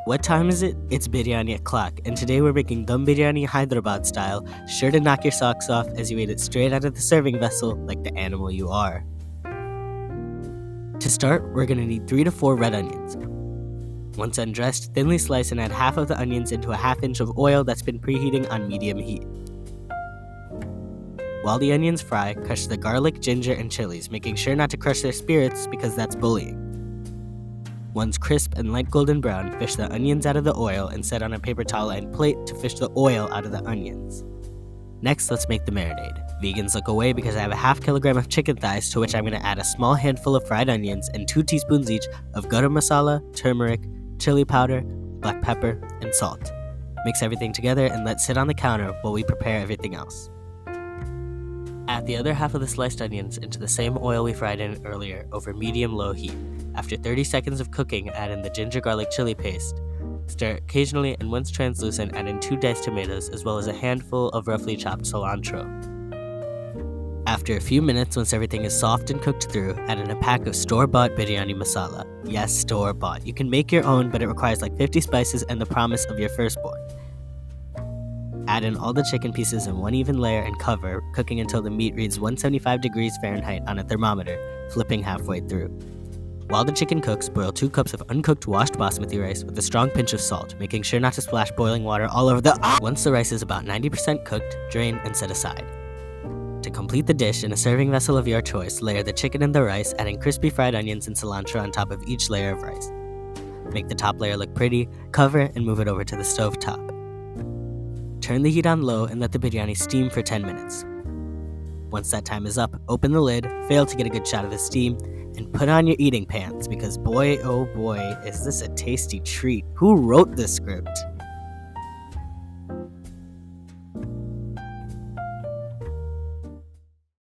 What time is it? It's biryani o'clock, and today we're making dum biryani Hyderabad style, sure to knock your socks off as you eat it straight out of the serving vessel like the animal you are. To start, we're going to need 3 to 4 red onions. Once undressed, thinly slice and add half of the onions into a half inch of oil that's been preheating on medium heat. While the onions fry, crush the garlic, ginger, and chilies, making sure not to crush their spirits because that's bullying. Once crisp and light golden brown, fish the onions out of the oil and set on a paper towel-lined plate to fish the oil out of the onions. Next, let's make the marinade. Vegans look away because I have a half kilogram of chicken thighs, to which I'm going to add a small handful of fried onions and 2 teaspoons each of garam masala, turmeric, chili powder, black pepper, and salt. Mix everything together and let sit on the counter while we prepare everything else. Add the other half of the sliced onions into the same oil we fried in earlier over medium-low heat. After 30 seconds of cooking, add in the ginger garlic chili paste. Stir occasionally, and once translucent, add in 2 diced tomatoes as well as a handful of roughly chopped cilantro. After a few minutes, once everything is soft and cooked through, add in a pack of store-bought biryani masala. Yes, store-bought. You can make your own, but it requires like 50 spices and the promise of your firstborn. Add in all the chicken pieces in one even layer and cover, cooking until the meat reads 175 degrees Fahrenheit on a thermometer, flipping halfway through. While the chicken cooks, boil 2 cups of uncooked washed basmati rice with a strong pinch of salt, making sure not to splash boiling water all over Once the rice is about 90% cooked, drain and set aside. To complete the dish, in a serving vessel of your choice, layer the chicken and the rice, adding crispy fried onions and cilantro on top of each layer of rice. Make the top layer look pretty, cover, and move it over to the stove top. Turn the heat on low and let the biryani steam for 10 minutes. Once that time is up, open the lid, fail to get a good shot of the steam, and put on your eating pants because boy, oh boy, is this a tasty treat. Who wrote this script?